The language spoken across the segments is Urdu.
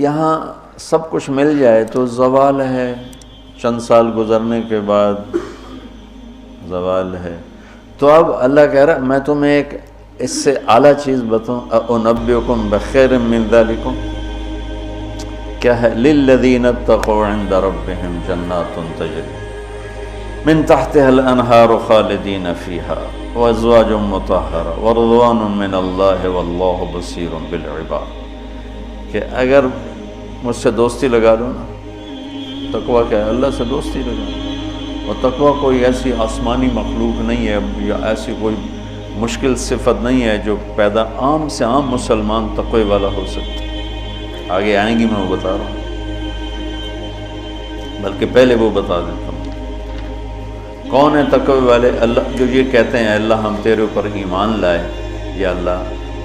یہاں سب کچھ مل جائے تو زوال ہے، چند سال گزرنے کے بعد زوال ہے۔ تو اب اللہ کہہ رہا میں تمہیں ایک اس سے اعلیٰ چیز بتاؤں، انبئکم بخیر من ذالکم، کیا ہے؟ للذین اتقوا عند ربہم جنات تجری من تحتها الانہار خالدین فیہا وازواج مطہرہ ورضوان من اللہ واللہ بصیر بالعباد، کہ اگر مجھ سے دوستی لگا لو نا، تقویٰ کیا ہے؟ اللہ سے دوستی لگا لو۔ اور تقویٰ کوئی ایسی آسمانی مخلوق نہیں ہے یا ایسی کوئی مشکل صفت نہیں ہے جو پیدا عام سے عام مسلمان تقوی والا ہو سکتا ہے۔ آگے آئیں گی، میں وہ بتا رہا ہوں، بلکہ پہلے وہ بتا دیتا ہوں کون ہے تقوی والے۔ اللہ جو یہ کہتے ہیں اللہ ہم تیرے اوپر ایمان لائے، یا اللہ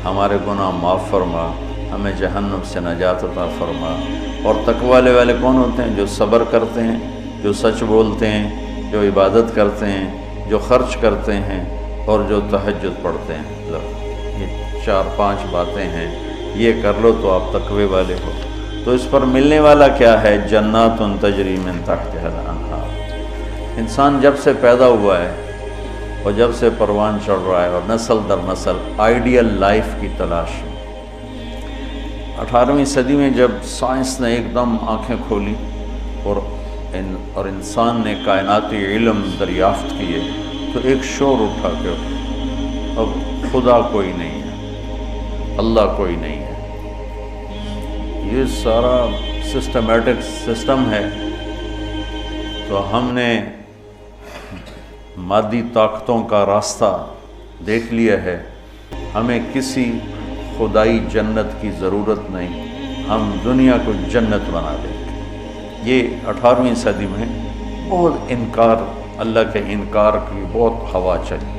ہمارے گناہ معاف فرما، ہمیں جہنم سے نجات عطا فرما۔ اور تقوی والے کون ہوتے ہیں؟ جو صبر کرتے ہیں، جو سچ بولتے ہیں، جو عبادت کرتے ہیں، جو خرچ کرتے ہیں اور جو تہجد پڑھتے ہیں۔ لو یہ 4-5 باتیں ہیں، یہ کر لو تو آپ تقوی والے ہو۔ تو اس پر ملنے والا کیا ہے؟ جنات تجری من تحتها الانہار۔ انسان جب سے پیدا ہوا ہے اور جب سے پروان چڑھ رہا ہے اور نسل در نسل آئیڈیل لائف کی تلاش میں، 18ویں صدی میں جب سائنس نے ایک دم آنکھیں کھولی اور انسان نے کائناتی علم دریافت کیے، تو ایک شور اٹھا کہ اب خدا کوئی نہیں ہے، اللہ کوئی نہیں ہے۔ یہ سارا سسٹمیٹک سسٹم ہے۔ تو ہم نے مادی طاقتوں کا راستہ دیکھ لیا ہے، ہمیں کسی خدائی جنت کی ضرورت نہیں، ہم دنیا کو جنت بنا دیں گے۔ یہ 18ویں صدی میں بہت انکار، اللہ کے انکار کی بہت ہوا چلی۔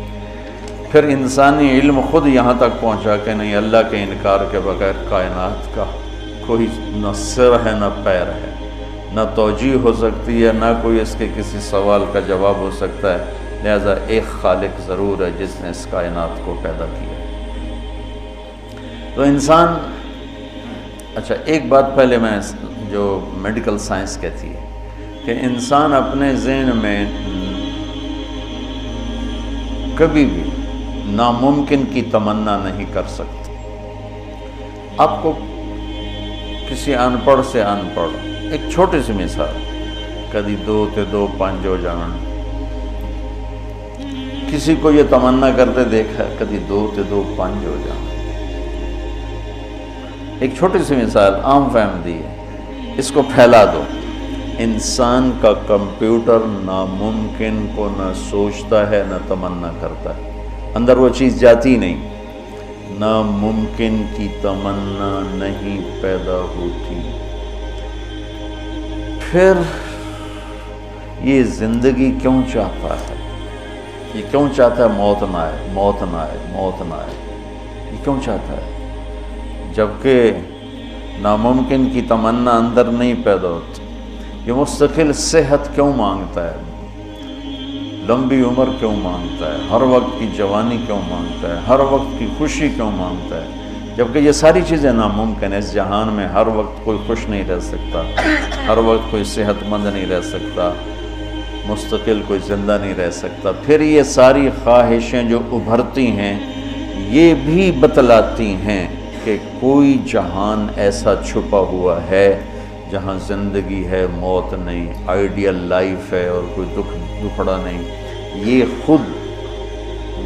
پھر انسانی علم خود یہاں تک پہنچا کہ نہیں، اللہ کے انکار کے بغیر کائنات کا کوئی نہ سر ہے نہ پیر ہے، نہ توجیہ ہو سکتی ہے، نہ کوئی اس کے کسی سوال کا جواب ہو سکتا ہے، لہذا ایک خالق ضرور ہے جس نے اس کائنات کو پیدا کیا۔ تو انسان، اچھا ایک بات پہلے میں جو میڈیکل سائنس کہتی ہے کہ انسان اپنے ذہن میں کبھی بھی ناممکن کی تمنا نہیں کر سکتا۔ آپ کو کسی ان پڑھ سے ان پڑھ، ایک چھوٹی سی مثال، کدی 2 تے 2 5 ہو جان، کسی کو یہ تمنا کرتے دیکھا کدی 2 تے 2 5 ہو جان۔ ایک چھوٹی سی مثال عام فہم دی ہے، اس کو پھیلا دو۔ انسان کا کمپیوٹر ناممکن کو نہ سوچتا ہے نہ تمنا کرتا ہے، اندر وہ چیز جاتی نہیں، ناممکن کی تمنا نہیں پیدا ہوتی۔ پھر یہ زندگی کیوں چاہتا ہے؟ یہ کیوں چاہتا ہے موت نہ آئے، موت نہ آئے، موت نہ آئے؟ یہ کیوں چاہتا ہے جبکہ ناممکن کی تمنا اندر نہیں پیدا ہوتی؟ یہ مستقل صحت کیوں مانگتا ہے، لمبی عمر کیوں مانگتا ہے، ہر وقت کی جوانی کیوں مانگتا ہے، ہر وقت کی خوشی کیوں مانگتا ہے، جبکہ یہ ساری چیزیں ناممکن ہیں۔ اس جہان میں ہر وقت کوئی خوش نہیں رہ سکتا، ہر وقت کوئی صحت مند نہیں رہ سکتا، مستقل کوئی زندہ نہیں رہ سکتا۔ پھر یہ ساری خواہشیں جو ابھرتی ہیں یہ بھی بتلاتی ہیں کہ کوئی جہان ایسا چھپا ہوا ہے جہاں زندگی ہے، موت نہیں، آئیڈیل لائف ہے اور کوئی دکھڑا نہیں۔ یہ خود،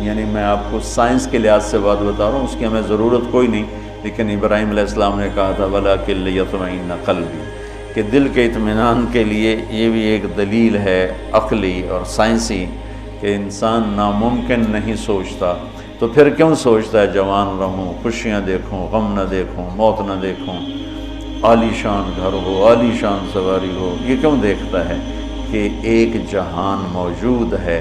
یعنی میں آپ کو سائنس کے لحاظ سے بات بتا رہا ہوں، اس کی ہمیں ضرورت کوئی نہیں، لیکن ابراہیم علیہ السلام نے کہا تھا وَلَٰكِن لِيَطْمَئِنَّ قَلْبِي، کہ دل کے اطمینان کے لیے یہ بھی ایک دلیل ہے عقلی اور سائنسی کہ انسان ناممکن نہیں سوچتا، تو پھر کیوں سوچتا ہے جوان رہوں، خوشیاں دیکھوں، غم نہ دیکھوں، موت نہ دیکھوں، عالی شان گھر ہو، عالی شان سواری ہو؟ یہ کیوں دیکھتا ہے کہ ایک جہان موجود ہے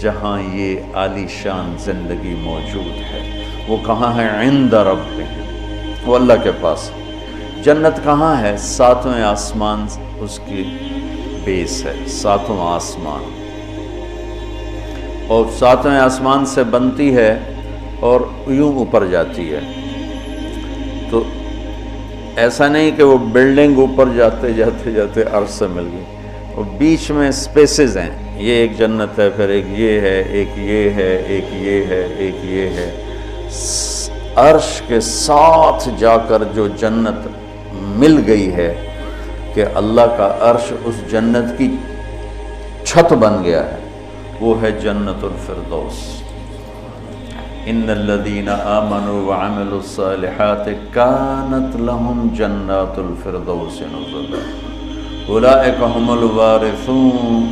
جہاں یہ عالی شان زندگی موجود ہے۔ وہ کہاں ہے؟ عند ربہم، وہ اللہ کے پاس۔ جنت کہاں ہے؟ 7ویں آسمان اس کی بیس ہے، 7واں آسمان، اور 7ویں آسمان سے بنتی ہے اور یوں اوپر جاتی ہے۔ تو ایسا نہیں کہ وہ بلڈنگ اوپر جاتے جاتے جاتے عرش سے مل گئی، وہ بیچ میں سپیسز ہیں، یہ ایک جنت ہے، پھر ایک یہ ہے، ایک یہ ہے، ایک یہ ہے، ایک یہ ہے۔ عرش کے ساتھ جا کر جو جنت مل گئی ہے کہ اللہ کا عرش اس جنت کی چھت بن گیا ہے، وہ ہے جنت الفردوس۔ ان الذین آمنوا وعملوا الصالحات کانت لهم جنات الفردوس نزلا اولئک هم الوارثون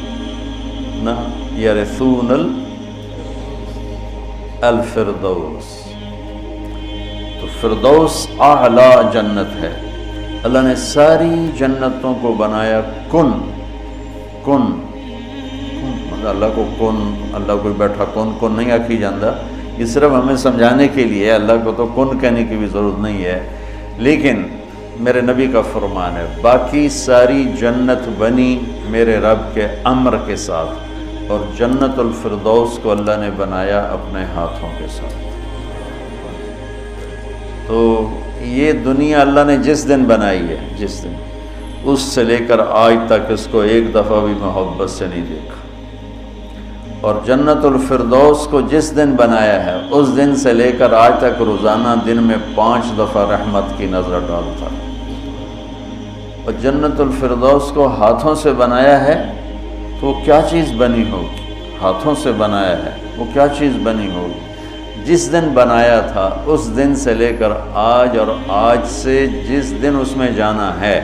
یرثون الفردوس۔ تو فردوس اعلیٰ جنت ہے۔ اللہ نے ساری جنتوں کو بنایا کن اللہ کو کن، اللہ کوئی بیٹھا کن نہیں آکھی جاندہ، یہ صرف ہمیں سمجھانے کے لیے، اللہ کو تو کن کہنے کی بھی ضرورت نہیں ہے، لیکن میرے نبی کا فرمان ہے باقی ساری جنت بنی میرے رب کے امر کے ساتھ، اور جنت الفردوس کو اللہ نے بنایا اپنے ہاتھوں کے ساتھ۔ تو یہ دنیا اللہ نے جس دن بنائی ہے، جس دن، اس سے لے کر آج تک اس کو ایک دفعہ بھی محبت سے نہیں دیکھا، اور جنت الفردوس کو جس دن بنایا ہے اس دن سے لے کر آج تک روزانہ دن میں 5 دفعہ رحمت کی نظر ڈالتا ہے۔ اور جنت الفردوس کو ہاتھوں سے بنایا ہے تو کیا چیز بنی ہوگی؟ ہاتھوں سے بنایا ہے وہ کیا چیز بنی ہوگی؟ جس دن بنایا تھا اس دن سے لے کر آج، اور آج سے جس دن اس میں جانا ہے،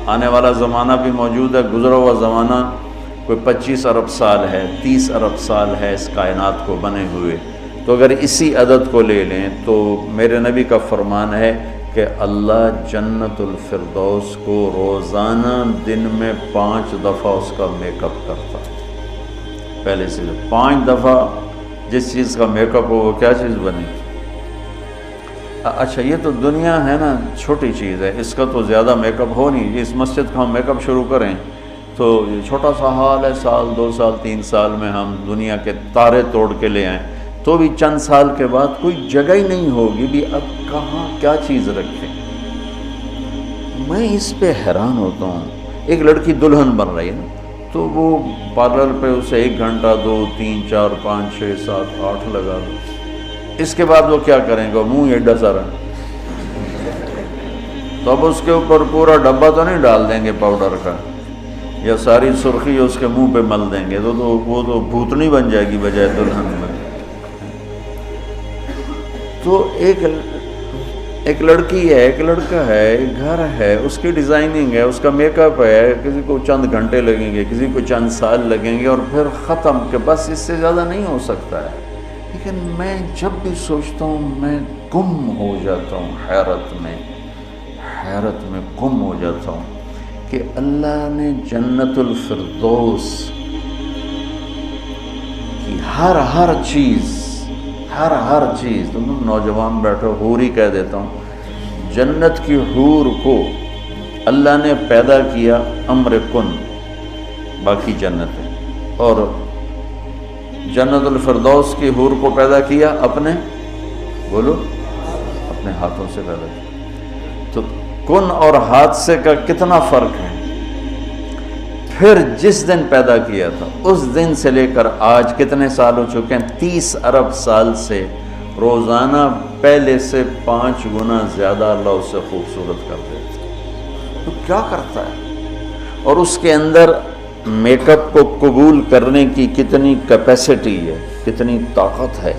آنے والا زمانہ بھی موجود ہے، گزرا ہوا زمانہ کوئی 25 ارب سال ہے، 30 ارب سال ہے اس کائنات کو بنے ہوئے، تو اگر اسی عدد کو لے لیں تو میرے نبی کا فرمان ہے کہ اللہ جنت الفردوس کو روزانہ دن میں 5 دفعہ اس کا میک اپ کرتا ہے۔ پہلے سے 5 دفعہ جس چیز کا میک اپ ہو وہ کیا چیز بنی؟ اچھا یہ تو دنیا ہے نا، چھوٹی چیز ہے، اس کا تو زیادہ میک اپ ہو نہیں۔ اس مسجد کا ہم میک اپ شروع کریں تو یہ چھوٹا سا حال ہے، 1 2 سال 3 سال میں ہم دنیا کے تارے توڑ کے لے آئیں، تو بھی چند سال کے بعد کوئی جگہ ہی نہیں ہوگی بھی اب کہاں کیا چیز رکھیں۔ میں اس پہ حیران ہوتا ہوں، ایک لڑکی دلہن بن رہی ہے نا، تو وہ پارلر پہ اسے 1 گھنٹہ 2 3 4 5 6 7 8 لگا دو، اس کے بعد وہ کیا کریں گے؟ منہ ایڈا سارا، تو اب اس کے اوپر پورا ڈبہ تو نہیں ڈال دیں گے پاؤڈر کا، یا ساری سرخی اس کے منہ پہ مل دیں گے، تو وہ تو بھوتنی بن جائے گی بجائے دلہن میں۔ تو ایک لڑکی ہے، ایک لڑکا ہے، ایک گھر ہے، اس کی ڈیزائننگ ہے، اس کا میک اپ ہے، کسی کو چند گھنٹے لگیں گے، کسی کو چند سال لگیں گے، اور پھر ختم، کہ بس اس سے زیادہ نہیں ہو سکتا ہے۔ لیکن میں جب بھی سوچتا ہوں میں گم ہو جاتا ہوں، حیرت میں گم ہو جاتا ہوں کہ اللہ نے جنت الفردوس کی ہر چیز، تم نوجوان بیٹھو، حور ہی کہہ دیتا ہوں، جنت کی حور کو اللہ نے پیدا کیا امر کن، باقی جنت ہے، اور جنت الفردوس کی حور کو پیدا کیا اپنے ہاتھوں سے پیدا کیا۔ تو کن اور حادثے کا کتنا فرق ہے۔ پھر جس دن پیدا کیا تھا اس دن سے لے کر آج کتنے سال ہو چکے ہیں؟ 30 ارب سال سے روزانہ پہلے سے 5 گنا زیادہ اللہ اسے خوبصورت کر دیتا ہے۔ تو کیا کرتا ہے؟ اور اس کے اندر میک اپ کو قبول کرنے کی کتنی کیپیسٹی ہے، کتنی طاقت ہے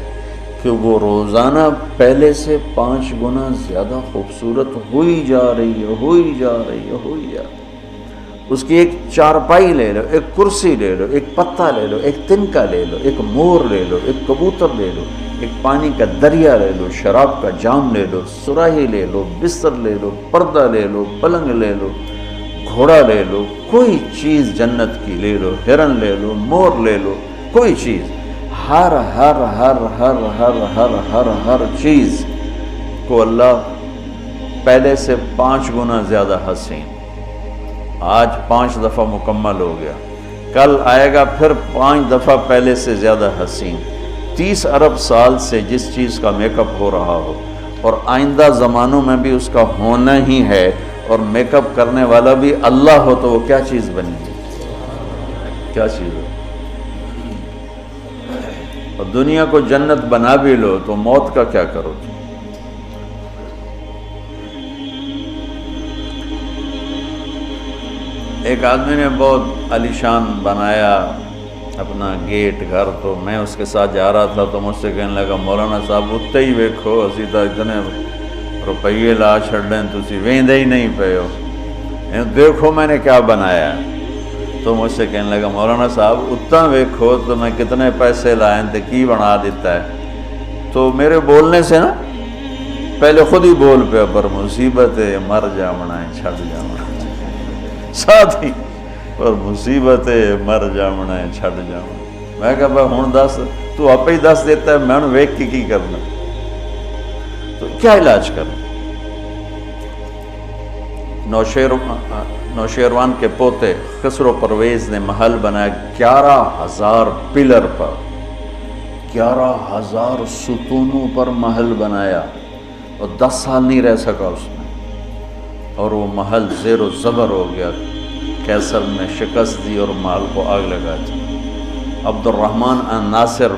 کہ وہ روزانہ پہلے سے 5 گنا زیادہ خوبصورت ہوئی جا رہی ہے۔ اس کی ایک چارپائی لے لو، ایک کرسی لے لو، ایک پتا لے لو، ایک تنکا لے لو، ایک مور لے لو، ایک کبوتر لے لو، ایک پانی کا دریا لے لو، شراب کا جام لے لو، سراہی لے لو، بستر لے لو، پردہ لے لو، پلنگ لے لو، گھوڑا لے لو، کوئی چیز جنت کی لے لو، ہرن لے لو، مور لے لو، کوئی چیز، ہر چیز کو اللہ پہلے سے 5 گنا زیادہ حسین۔ آج 5 دفعہ مکمل ہو گیا، کل آئے گا پھر 5 دفعہ پہلے سے زیادہ حسین۔ 30 ارب سال سے جس چیز کا میک اپ ہو رہا ہو اور آئندہ زمانوں میں بھی اس کا ہونا ہی ہے، اور میک اپ کرنے والا بھی اللہ ہو تو وہ کیا چیز بنی گی؟ کیا چیز ہو؟ اور دنیا کو جنت بنا بھی لو تو موت کا کیا کرو؟ ایک آدمی نے بہت عالیشان بنایا اپنا گیٹ گھر، تو میں اس کے ساتھ جا رہا تھا تو مجھ سے کہنے لگا مولانا صاحب اتنے ہی ویکھو اسی تو اتنے روپیے لا چھڑیں تسی ویندے ہی نہیں پے ہو، دیکھو میں نے کیا بنایا۔ تو مجھ سے کہنے لگا مولانا صاحب اتنا ویکھو تو میں کتنے پیسے لائیں تے کی بنا دیتا ہے۔ تو میرے بولنے سے نا پہلے خود ہی بول پیا پر مصیبت ہے مر جامنا ہے چھڑ جامنا ہے، ساتھ ہی اور مصیبت ہے مر جامنا ہے چھڑ جامنا۔ میں کہا بھائی ہوں دس، تو آپ ہی دس دیتا ہے، میں ویکھ کے کی کرنا؟ تو کیا علاج کرنا؟ نوشیروان کے پوتے خسرو پرویز نے محل بنایا 11,000 پلر پر، 11,000 ستونوں پر محل بنایا، اور 10 سال نہیں رہ سکا اس میں، اور وہ محل زیر و زبر ہو گیا۔ کیسر نے شکست دی اور محل کو آگ لگا دی۔ عبد الرحمن الناصر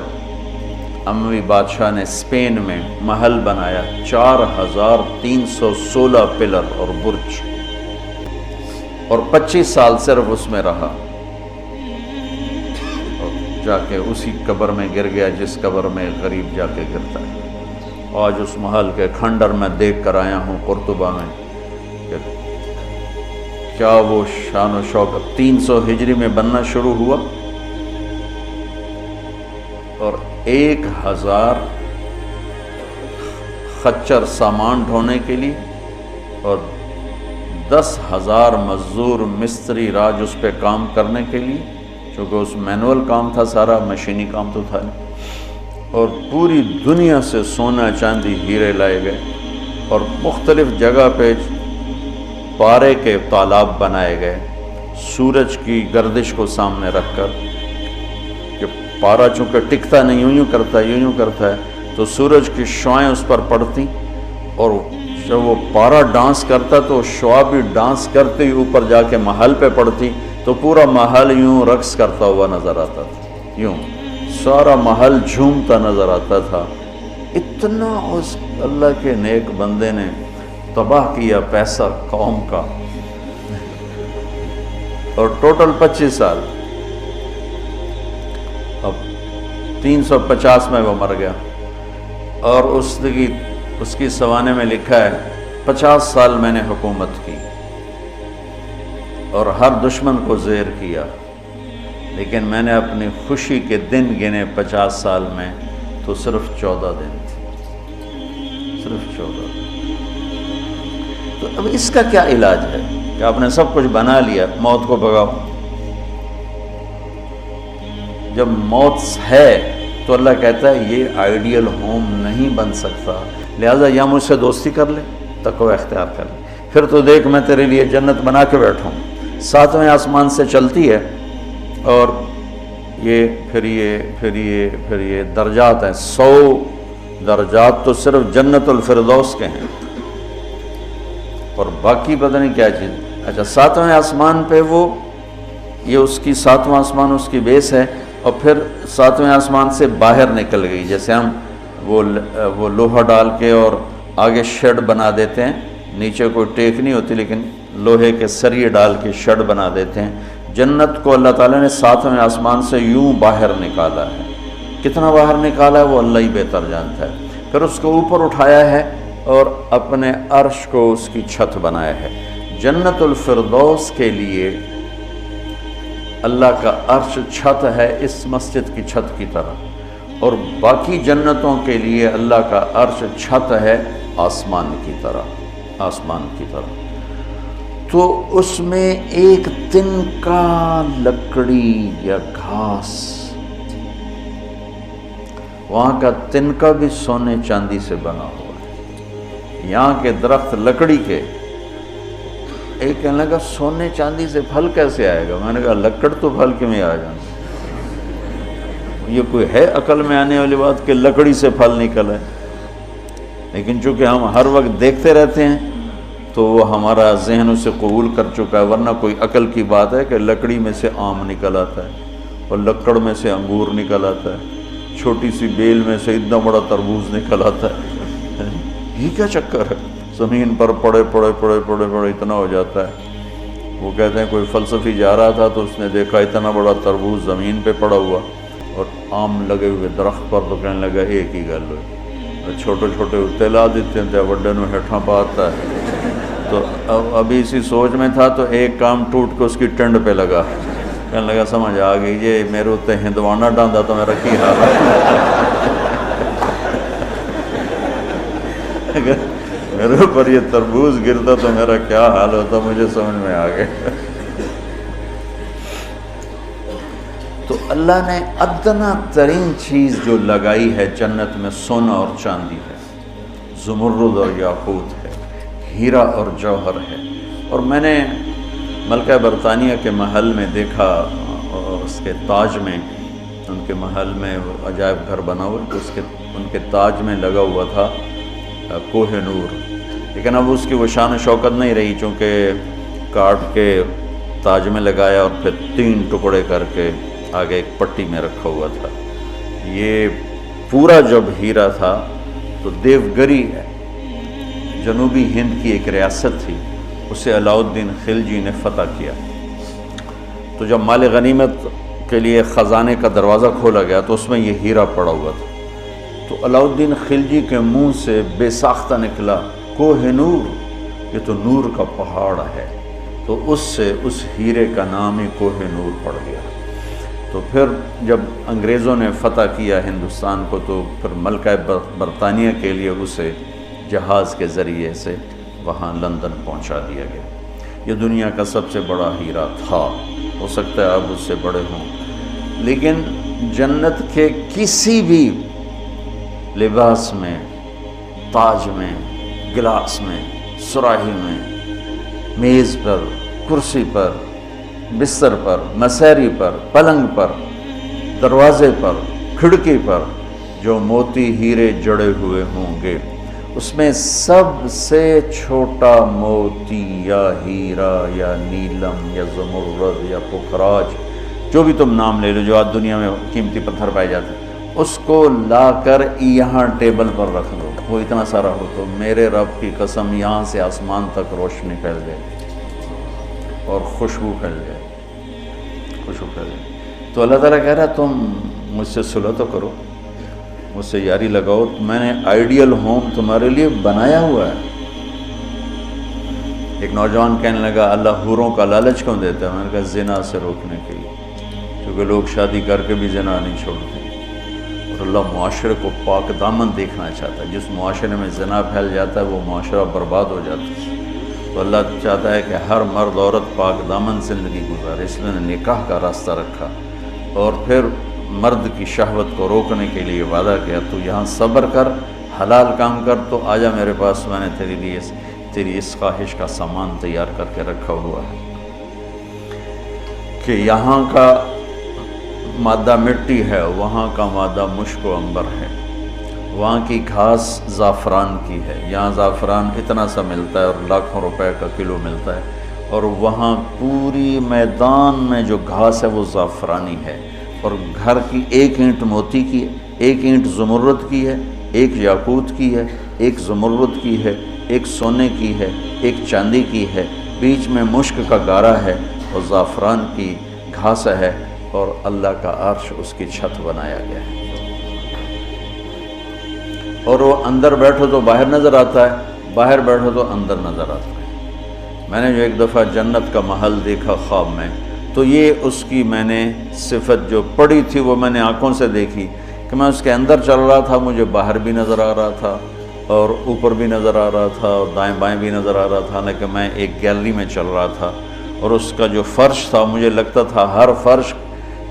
اموی بادشاہ نے اسپین میں محل بنایا 4,316 پلر اور برج، اور 25 سال صرف اس میں رہا، اور جا کے اسی قبر میں گر گیا جس قبر میں غریب جا کے گرتا ہے۔ آج اس محل کے کھنڈر میں دیکھ کر آیا ہوں قرطبہ میں کہ کیا وہ شان و شوکت 300 ہجری میں بننا شروع ہوا، اور 1,000 خچر سامان ڈھونے کے لیے اور 10,000 مزدور مستری راج اس پہ کام کرنے کے لیے، چونکہ اس مینول کام تھا سارا، مشینی کام تو تھا نہیں، اور پوری دنیا سے سونا چاندی ہیرے لائے گئے، اور مختلف جگہ پہ پارے کے تالاب بنائے گئے سورج کی گردش کو سامنے رکھ کر، کہ پارا چونکہ ٹکتا نہیں، یوں یوں کرتا ہے تو سورج کی شعائیں اس پر پڑتی، اور جب وہ پارا ڈانس کرتا تو شعا بھی ڈانس کرتے ہی اوپر جا کے محل پہ پڑتی، تو پورا محل یوں رقص کرتا ہوا نظر آتا تھا، یوں سارا محل جھومتا نظر آتا تھا۔ اتنا اس اللہ کے نیک بندے نے تباہ کیا پیسہ قوم کا، اور ٹوٹل 25 سال، اب 350 میں وہ مر گیا، اور اس کی سوانے میں لکھا ہے 50 سال میں نے حکومت کی اور ہر دشمن کو زیر کیا، لیکن میں نے اپنی خوشی کے دن گنے 50 سال میں تو صرف 14 دن تھے، صرف 14 دن۔ تو اب اس کا کیا علاج ہے کہ آپ نے سب کچھ بنا لیا، موت کو بھگاؤ۔ جب موت ہے تو اللہ کہتا ہے یہ آئیڈیل ہوم نہیں بن سکتا، لہٰذا یا مجھ سے دوستی کر لے، تقوی اختیار کر لے، پھر تو دیکھ میں تیرے لیے جنت بنا کے بیٹھوں۔ 7ویں آسمان سے چلتی ہے، اور پھر یہ درجات ہیں، 100 درجات تو صرف جنت الفردوس کے ہیں، اور باقی پتہ نہیں کیا چیز۔ اچھا 7ویں آسمان پہ یہ اس کی 7واں آسمان اس کی بیس ہے، اور پھر 7ویں آسمان سے باہر نکل گئی، جیسے ہم وہ لوہا ڈال کے اور آگے شیڈ بنا دیتے ہیں، نیچے کوئی ٹیک نہیں ہوتی لیکن لوہے کے سریے ڈال کے شیڈ بنا دیتے ہیں۔ جنت کو اللہ تعالیٰ نے 7ویں آسمان سے یوں باہر نکالا ہے، کتنا باہر نکالا ہے وہ اللہ ہی بہتر جانتا ہے۔ پھر اس کو اوپر اٹھایا ہے اور اپنے عرش کو اس کی چھت بنایا ہے۔ جنت الفردوس کے لیے اللہ کا عرش چھت ہے اس مسجد کی چھت کی طرح، اور باقی جنتوں کے لیے اللہ کا عرش چھت ہے آسمان کی طرح، آسمان کی طرح۔ تو اس میں ایک تنکا لکڑی یا گھاس، وہاں کا تنکا بھی سونے چاندی سے بنا ہوا ہے، یہاں کے درخت لکڑی کے۔ ایک کہنے لگا سونے چاندی سے پھل کیسے آئے گا؟ میں نے کہا لکڑ تو پھل کیوں آ جانا، یہ کوئی ہے عقل میں آنے والی بات کہ لکڑی سے پھل نکلے؟ لیکن چونکہ ہم ہر وقت دیکھتے رہتے ہیں تو وہ ہمارا ذہن اسے قبول کر چکا ہے، ورنہ کوئی عقل کی بات ہے کہ لکڑی میں سے آم نکل آتا ہے اور لکڑ میں سے انگور نکل آتا ہے، چھوٹی سی بیل میں سے اتنا بڑا تربوز نکل آتا ہے، یہ کیا چکر ہے؟ زمین پر پڑے پڑے پڑے پڑے پڑے اتنا ہو جاتا ہے۔ وہ کہتے ہیں کوئی فلسفی جا رہا تھا تو اس نے دیکھا اتنا بڑا تربوز زمین پہ پڑا ہوا اور آم لگے ہوئے درخت پر، تو کہنے لگا ایک ہی گل ہوئی، چھوٹے چھوٹے اتنے لا دیتے ہیں وڈے نو ہیٹھاں پاتا ہے۔ تو ابھی اسی سوچ میں تھا تو ایک کام ٹوٹ کے اس کی ٹنڈ پہ لگا، کہنے لگا سمجھ آ گئی یہ میرے اتنے ہندوانہ ڈاندا تو میرا کی حال ہے، میرے اوپر یہ تربوز گرتا تو میرا کیا حال ہوتا، مجھے سمجھ میں آ گیا۔ تو اللہ نے ادنا ترین چیز جو لگائی ہے جنت میں سونا اور چاندی ہے، زمرد اور یاقوت ہے، ہیرا اور جوہر ہے۔ اور میں نے ملکہ برطانیہ کے محل میں دیکھا، اس کے تاج میں، ان کے محل میں عجائب گھر بنا ہوا، تو ان کے تاج میں لگا ہوا تھا کوہ نور، لیکن اب اس کی وہ شان و شوکت نہیں رہی، چونکہ کاٹ کے تاج میں لگایا اور پھر 3 ٹکڑے کر کے آگے ایک پٹی میں رکھا ہوا تھا۔ یہ پورا جب ہیرا تھا تو دیوگری جنوبی ہند کی ایک ریاست تھی، اسے علاؤ الدین خلجی نے فتح کیا۔ تو جب مال غنیمت کے لیے خزانے کا دروازہ کھولا گیا تو اس میں یہ ہیرا پڑا ہوا تھا۔ تو علاؤ الدین خلجی کے منہ سے بے ساختہ نکلا کوہ نور، یہ تو نور کا پہاڑ ہے، تو اس سے اس ہیرے کا نام ہی کوہ نور پڑ گیا۔ تو پھر جب انگریزوں نے فتح کیا ہندوستان کو تو پھر ملکہ برطانیہ کے لیے اسے جہاز کے ذریعے سے وہاں لندن پہنچا دیا گیا۔ یہ دنیا کا سب سے بڑا ہیرا تھا، ہو سکتا ہے اب اس سے بڑے ہوں، لیکن جنت کے کسی بھی لباس میں، تاج میں، گلاس میں، سراہی میں، میز پر، کرسی پر، بستر پر، مسیری پر، پلنگ پر، دروازے پر، کھڑکی پر جو موتی ہیرے جڑے ہوئے ہوں گے، اس میں سب سے چھوٹا موتی یا ہیرا یا نیلم یا زمرد یا پخراج، جو بھی تم نام لے لو، جو آج دنیا میں قیمتی پتھر پائے جاتے ہیں، اس کو لا کر یہاں ٹیبل پر رکھ دو، وہ اتنا سارا ہو تو میرے رب کی قسم یہاں سے آسمان تک روشنی پھیل جائے اور خوشبو پھیل جائے، خوشبو پھیل جائے۔ تو اللہ تعالیٰ کہہ رہا ہے تم مجھ سے صلح تو کرو، مجھ سے یاری لگاؤ، میں نے آئیڈیل ہوم تمہارے لیے بنایا ہوا ہے۔ ایک نوجوان کہنے لگا اللہ حوروں کا لالچ کیوں دیتا ہے؟ میں نے کہا زنا سے روکنے کے لیے، کیونکہ لوگ شادی کر کے بھی زنا نہیں چھوڑتے، اور اللہ معاشرے کو پاک دامن دیکھنا چاہتا ہے۔ جس معاشرے میں زنا پھیل جاتا ہے وہ معاشرہ برباد ہو جاتا ہے۔ تو اللہ چاہتا ہے کہ ہر مرد عورت پاک دامن زندگی گزارے، اس لیے نکاح کا راستہ رکھا، اور پھر مرد کی شہوت کو روکنے کے لیے وعدہ کیا تو یہاں صبر کر، حلال کام کر، تو آجا میرے پاس، میں نے تیرے لیے تیری اس خواہش کا سامان تیار کر کے رکھا ہوا ہے کہ یہاں کا مادہ مٹی ہے، وہاں کا مادہ مشک و عنبر ہے، وہاں کی گھاس زعفران کی ہے، یہاں زعفران اتنا سا ملتا ہے اور لاکھوں روپے کا کلو ملتا ہے، اور وہاں پوری میدان میں جو گھاس ہے وہ زعفرانی ہے، اور گھر کی ایک اینٹ موتی کی ہے، ایک اینٹ زمرد کی ہے، ایک یاقوت کی ہے، ایک زمرد کی ہے، ایک سونے کی ہے، ایک چاندی کی ہے، بیچ میں مشک کا گارا ہے اور زعفران کی گھاس ہے، اور اللہ کا عرش اس کی چھت بنایا گیا ہے، اور وہ اندر بیٹھو تو باہر نظر آتا ہے، باہر بیٹھو تو اندر نظر آتا ہے۔ میں نے جو ایک دفعہ جنت کا محل دیکھا خواب میں، تو یہ اس کی میں نے صفت جو پڑی تھی وہ میں نے آنکھوں سے دیکھی کہ میں اس کے اندر چل رہا تھا، مجھے باہر بھی نظر آ رہا تھا اور اوپر بھی نظر آ رہا تھا اور دائیں بائیں بھی نظر آ رہا تھا، حالانکہ میں ایک گیلری میں چل رہا تھا، اور اس کا جو فرش تھا مجھے لگتا تھا ہر فرش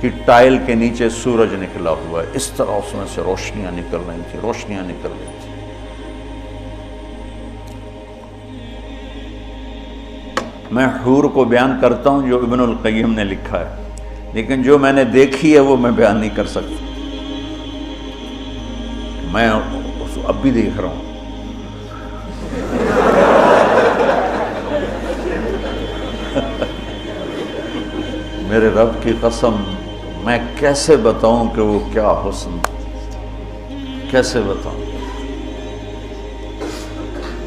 کی ٹائل کے نیچے سورج نکلا ہوا ہے، اس طرح اس میں سے روشنیاں نکل رہی تھیں، روشنیاں نکل رہی تھیں۔ میں حور کو بیان کرتا ہوں جو ابن القیم نے لکھا ہے، لیکن جو میں نے دیکھی ہے وہ میں بیان نہیں کر سکتا، میں اب بھی دیکھ رہا ہوں، میرے رب کی قسم میں کیسے بتاؤں کہ وہ کیا حسن، کیسے بتاؤں؟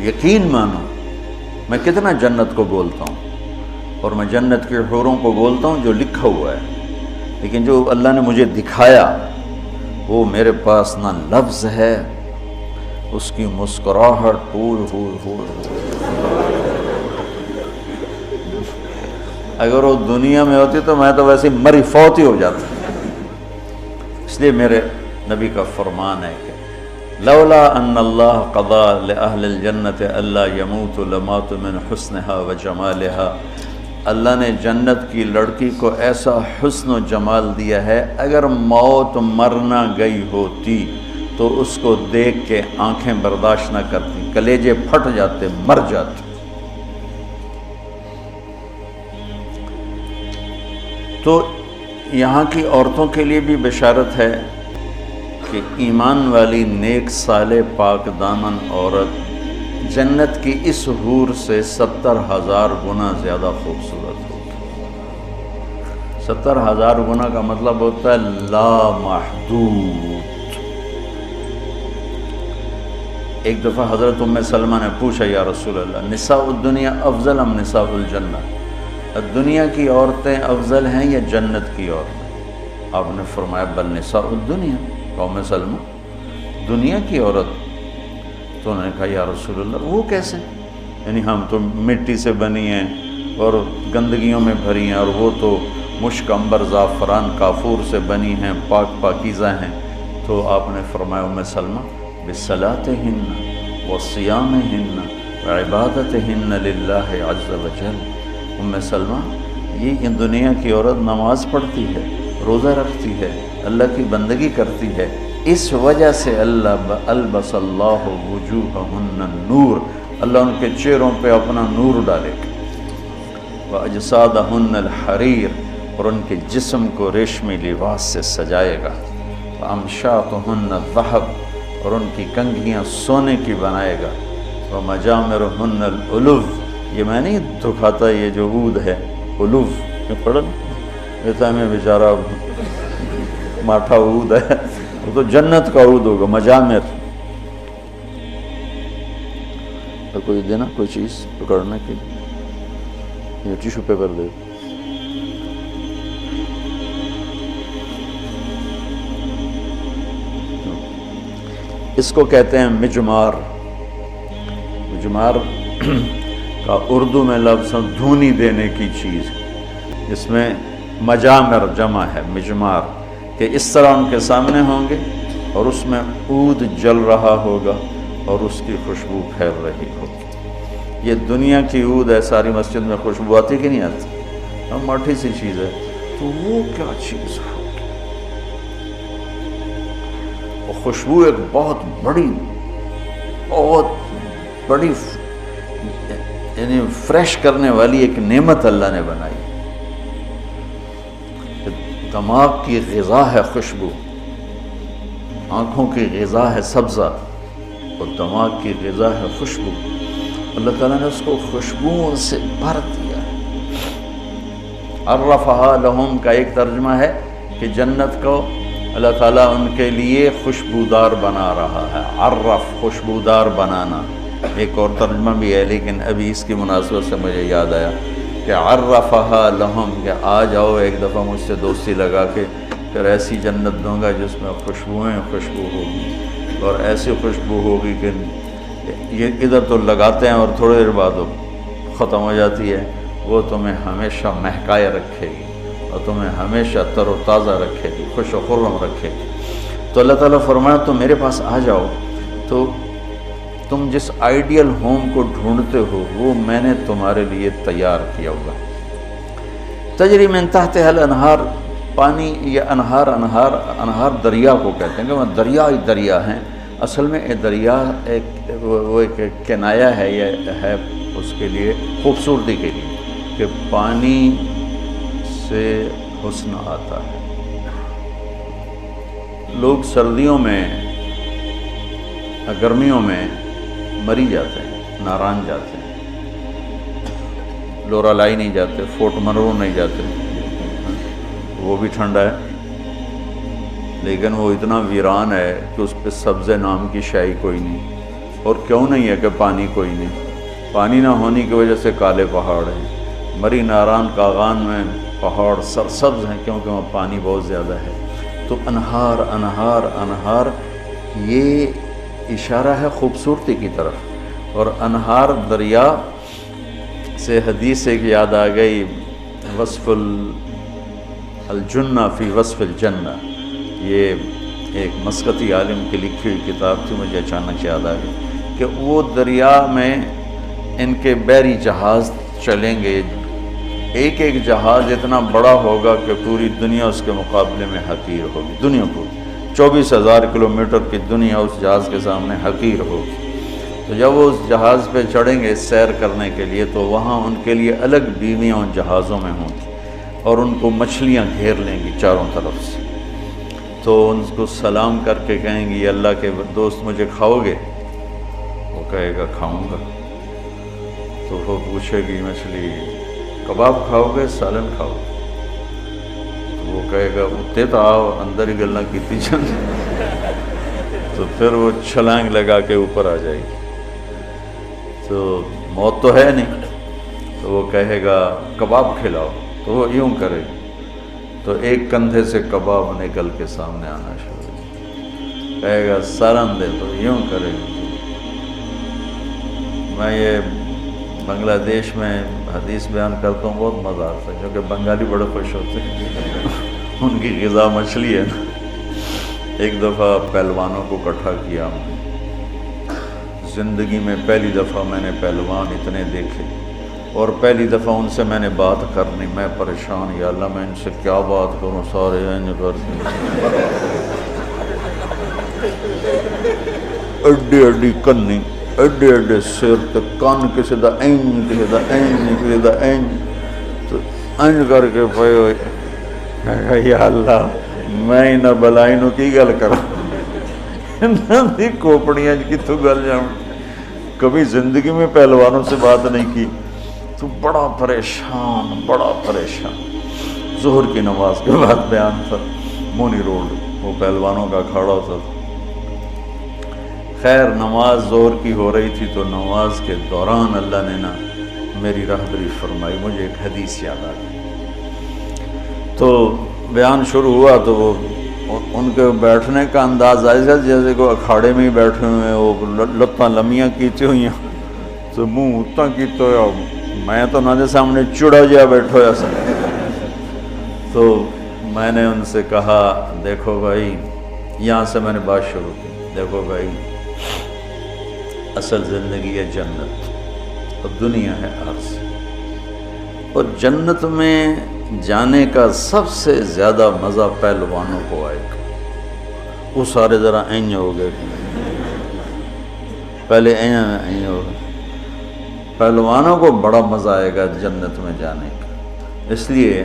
یقین مانو میں کتنا جنت کو بولتا ہوں، اور میں جنت کے حوروں کو بولتا ہوں جو لکھا ہوا ہے، لیکن جو اللہ نے مجھے دکھایا وہ میرے پاس نہ لفظ ہے، اس کی مسکراہٹ اگر وہ دنیا میں ہوتی تو میں تو ویسے مری فوت ہی ہو جاتا۔ اس لیے میرے نبی کا فرمان ہے کہ لولا ان اللہ قضا لأہل الجنت الا يموتوا لماتوا من حسنها وجمالها، اللہ نے جنت کی لڑکی کو ایسا حسن و جمال دیا ہے، اگر موت مرنا گئی ہوتی تو اس کو دیکھ کے آنکھیں برداشت نہ کرتی، کلیجے پھٹ جاتے، مر جاتے۔ تو یہاں کی عورتوں کے لیے بھی بشارت ہے کہ ایمان والی نیک صالح پاک دامن عورت جنت کی اس حور سے 70,000 گنا زیادہ خوبصورت ہوگی۔ 70,000 گنا کا مطلب ہوتا ہے لا محدود۔ ایک دفعہ حضرت ام سلمہ نے پوچھا یا رسول اللہ نساء الدنیا افضل ام نساء الجنہ، دنیا کی عورتیں افضل ہیں یا جنت کی عورتیں؟ آپ نے فرمایا بل نساء الدنیا، ام سلمہ دنیا کی عورت۔ تو انہوں نے کہا یا رسول اللہ وہ کیسے؟ یعنی ہم تو مٹی سے بنی ہیں اور گندگیوں میں بھری ہیں، اور وہ تو مشک عنبر زعفران کافور سے بنی ہیں، پاک پاکیزہ ہیں۔ تو آپ نے فرمایا ام سلمہ بصلاتہن وصیامہن وعبادتہن للہ عز وجل، ام سلمہ یہ دنیا کی عورت نماز پڑھتی ہے، روزہ رکھتی ہے، اللہ کی بندگی کرتی ہے، اس وجہ سے البس اللہ وجوہہن النور، اللہ ان کے چہروں پہ اپنا نور ڈالے گا، واجسادہن الحریر، اور ان کے جسم کو ریشمی لباس سے سجائے گا، وامشاطہن الذہب، اور ان کی کنگھیاں سونے کی بنائے گا، ومجامرہن الالف، یہ میں نہیں دکھاتا یہ جو عود ہے الف پڑھا ایسا میں بیچارہ ماٹھا عود ہے، وہ تو جنت کا عود ہوگا مجامر۔ تو کوئی دینا کوئی چیز پکڑنے کی، یہ ٹیشو پیپر دے۔ اس کو کہتے ہیں مجمار۔ مجمار کا اردو میں لفظ دھونی دینے کی چیز، جس میں مجامر جمع ہے مجمار، کہ اس طرح ان کے سامنے ہوں گے اور اس میں عود جل رہا ہوگا اور اس کی خوشبو پھیل رہی ہوگی۔ یہ دنیا کی عود ہے، ساری مسجد میں خوشبو آتی کہ نہیں آتی؟ ہم مٹھی سی چیز ہے، تو وہ کیا چیز ہوگی؟ وہ خوشبو ایک بہت بڑی یعنی فریش کرنے والی ایک نعمت اللہ نے بنائی۔ دماغ کی غذا ہے خوشبو، آنکھوں کی غذا ہے سبزہ، اور دماغ کی غذا ہے خوشبو۔ اللہ تعالیٰ نے اس کو خوشبوؤں سے بھر دیا۔ عرفہا لہم کا ایک ترجمہ ہے کہ جنت کو اللہ تعالیٰ ان کے لیے خوشبودار بنا رہا ہے۔ عرف خوشبودار بنانا، ایک اور ترجمہ بھی ہے لیکن ابھی اس کی مناسبت سے مجھے یاد آیا کہ عرفہا لہم، کہ آ جاؤ ایک دفعہ مجھ سے دوستی لگا کے، پھر ایسی جنت دوں گا جس میں خوشبوئیں خوشبو ہوگی، اور ایسی خوشبو ہوگی کہ یہ ادھر تو لگاتے ہیں اور تھوڑی دیر بعد وہ ختم ہو جاتی ہے، وہ تمہیں ہمیشہ مہکائے رکھے گی اور تمہیں ہمیشہ تر و تازہ رکھے گی، خوش و خرم رکھے گی۔ تو اللہ تعالیٰ فرمایا تم میرے پاس آ جاؤ، تو تم جس آئیڈیل ہوم کو ڈھونڈتے ہو وہ میں نے تمہارے لیے تیار کیا ہوگا۔ تجری من تحتها الانہار، پانی یا انہار دریا کو کہتے ہیں کہ وہ دریا ہی دریا ہیں۔ اصل میں یہ دریا ایک کنایا ہے، یہ ہے اس کے لیے خوبصورتی کے لیے کہ پانی سے حسن آتا ہے۔ لوگ سردیوں میں گرمیوں میں مری جاتے ہیں، ناران جاتے ہیں، لورالائی نہیں جاتے، فورٹ منرو نہیں جاتے، وہ بھی ٹھنڈا ہے لیکن وہ اتنا ویران ہے کہ اس پہ سبز نام کی شے کوئی نہیں۔ اور کیوں نہیں ہے کہ پانی کوئی نہیں؟ پانی نہ ہونے کی وجہ سے کالے پہاڑ ہیں۔ مری ناران کاغان میں پہاڑ سرسبز ہیں کیونکہ وہاں پانی بہت زیادہ ہے۔ تو انہار انہار انہار، یہ اشارہ ہے خوبصورتی کی طرف۔ اور انہار دریا سے حدیث ایک یاد آ گئی، وصف الجنہ فی وصف الجنہ، یہ ایک مسقطی عالم کی لکھی ہوئی کتاب تھی، مجھے اچانک یاد آ گئی کہ وہ دریا میں ان کے بحری جہاز چلیں گے، ایک ایک جہاز اتنا بڑا ہوگا کہ پوری دنیا اس کے مقابلے میں حقیر ہوگی۔ دنیا کو 24,000 کلومیٹر کی دنیا اس جہاز کے سامنے حقیر ہوگی۔ تو جب وہ اس جہاز پہ چڑھیں گے سیر کرنے کے لیے تو وہاں ان کے لیے الگ بیویاں ان جہازوں میں ہوں گی اور ان کو مچھلیاں گھیر لیں گی چاروں طرف سے۔ تو ان کو سلام کر کے کہیں گی، اللہ کے دوست مجھے کھاؤ گے؟ وہ کہے گا کھاؤں گا۔ تو وہ پوچھے گی مچھلی کباب کھاؤ گے سالن کھاؤ گے؟ تو وہ کہے گا اتے تو آؤ اندر ہی گلنا کیتی چند۔ تو پھر وہ چھلانگ لگا کے اوپر آ جائے گی۔ تو موت تو ہے نہیں، تو وہ کہے گا کباب کھلاؤ، تو وہ یوں کرے گی۔ تو ایک کندھے سے کباب نکل کے سامنے آنا شروع ہو، کہے گا سالن دے، تو یوں کرے گی۔ میں یہ بنگلہ دیش میں حدیث بیان کرتا ہوں، بہت مزہ آتا ہے کیونکہ بنگالی بڑے خوش ہوتے ہیں، ان کی غذا مچھلی ہے نا۔ ایک دفعہ پہلوانوں کو اکٹھا کیا ہم نے، زندگی میں پہلی دفعہ میں نے پہلوان اتنے دیکھے، اور پہلی دفعہ ان سے میں نے بات کرنی، میں پریشان، یا اللہ میں ان سے کیا بات کروں، سارے اڈی اڈی کنی، اڈے اڈے سر تے کان کسی دا این کسی دا این کسی دا این، تو این کر کے پے ہوئے، یا اللہ میں انہاں بلائی نو کی گل کراں، انہاں دی کوپڑیاں کتوں گل جاؤں۔ کبھی زندگی میں پہلوانوں سے بات نہیں کی، تو بڑا پریشان بڑا پریشان۔ ظہر کی نماز کے بعد بیان تھا، مونی روڈ وہ پہلوانوں کا کھاڑا تھا۔ خیر نماز ظہر کی ہو رہی تھی، تو نماز کے دوران اللہ نے نا میری رہبری فرمائی، مجھے ایک حدیث یاد آ گئی۔ تو بیان شروع ہوا تو وہ ان کے بیٹھنے کا انداز ایسا جیسے کہ اکھاڑے میں ہی بیٹھے ہوئے ہیں، وہ لتاں لمیاں کیتی ہوئی ہیں، تو منہ اتنا کیتے ہوئے، میں تو نہ دے سامنے چڑا جا بیٹھا ہوا سا۔ تو میں نے ان سے کہا دیکھو بھائی، یہاں سے میں نے بات شروع کی، دیکھو بھائی اصل زندگی ہے جنت، اور دنیا ہے عرض، اور جنت میں جانے کا سب سے زیادہ مزہ پہلوانوں کو آئے گا۔ وہ سارے ذرا این ہو گئے، پہلے این ہو گئے۔ پہلوانوں کو بڑا مزہ آئے گا جنت میں جانے کا، اس لیے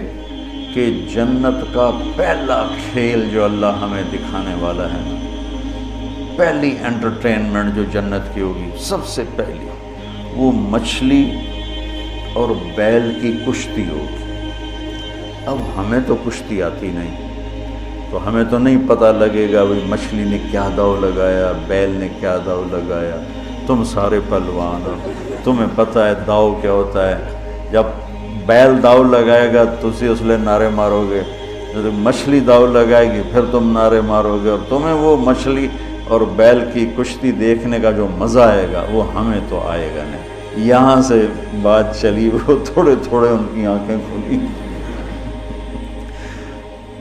کہ جنت کا پہلا کھیل جو اللہ ہمیں دکھانے والا ہے، پہلی انٹرٹینمنٹ جو جنت کی ہوگی سب سے پہلی، وہ مچھلی اور بیل کی کشتی ہوگی۔ اب ہمیں تو کشتی آتی نہیں، تو ہمیں تو نہیں پتہ لگے گا بھئی مچھلی نے کیا داؤ لگایا، بیل نے کیا داؤ لگایا۔ تم سارے پہلوان ہو، تمہیں پتہ ہے داؤ کیا ہوتا ہے۔ جب بیل داؤ لگائے گا تو اسی اس لئے نعرے مارو گے، جب مچھلی داؤ لگائے گی پھر تم نعرے مارو گے، اور تمہیں وہ مچھلی اور بیل کی کشتی دیکھنے کا جو مزہ آئے گا وہ ہمیں تو آئے گا نہیں۔ یہاں سے بات چلی، وہ تھوڑے تھوڑے ان کی آنکھیں کھلی۔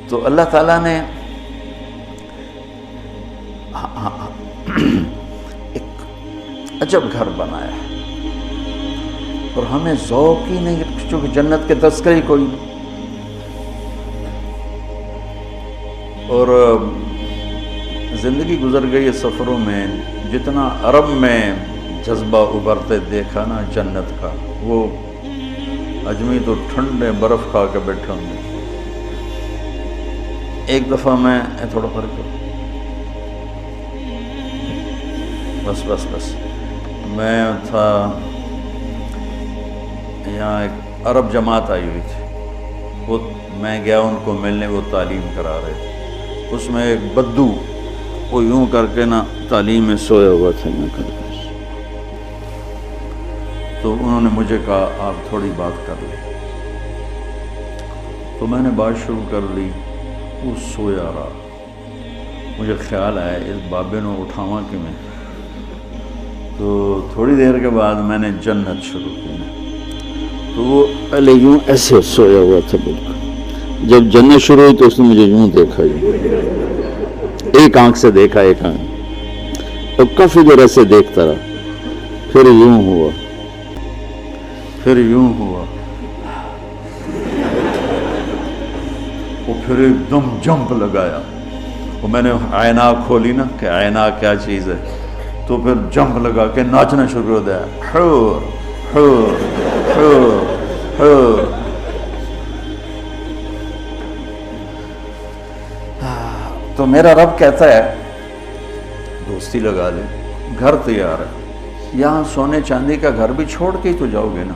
تو اللہ تعالیٰ نے ایک عجب گھر بنایا ہے، اور ہمیں ذوق ہی نہیں، چونکہ جنت کے تذکرے کوئی نہیں۔ اور زندگی گزر گئی ہے سفروں میں، جتنا عرب میں جذبہ ابھرتے دیکھا نا جنت کا، وہ اجمی تو ٹھنڈے برف کھا کے بیٹھے ہوں گے۔ ایک دفعہ میں تھوڑا فرق کروں، بس میں تھا یہاں ایک عرب جماعت آئی ہوئی تھی، وہ میں گیا ان کو ملنے، وہ تعلیم کرا رہے تھے، اس میں ایک بدو وہ یوں کر کے نا تعلیم میں سویا ہوا تھا میں کر کے، تو انہوں نے مجھے کہا آپ تھوڑی بات کر لیں، تو میں نے بات شروع کر لی، وہ سویا رہا، مجھے خیال آیا اس بابے نے اٹھاواں کہ میں، تو تھوڑی دیر کے بعد میں نے جنت شروع کی، تو وہ پہلے یوں ایسے سویا ہوا تھا بالکل، جب جنت شروع ہوئی تو اس نے مجھے یوں دیکھا، ایک آنکھ سے دیکھا، ایک آنکھ، اور کافی دیر ایسے دیکھتا رہا، پھر یوں ہوا، پھر یوں ہوا، وہ پھر ایک دم جمپ لگایا، وہ میں نے عیناک کھولی نا کہ عیناک کیا چیز ہے، تو پھر جمپ لگا کے ناچنا شروع ہو گیا، حور حور حور حور، تو میرا رب کہتا ہے دوستی لگا لے، گھر تیار ہے، یہاں سونے چاندی کا گھر بھی چھوڑ کے ہی تو جاؤ گے نا،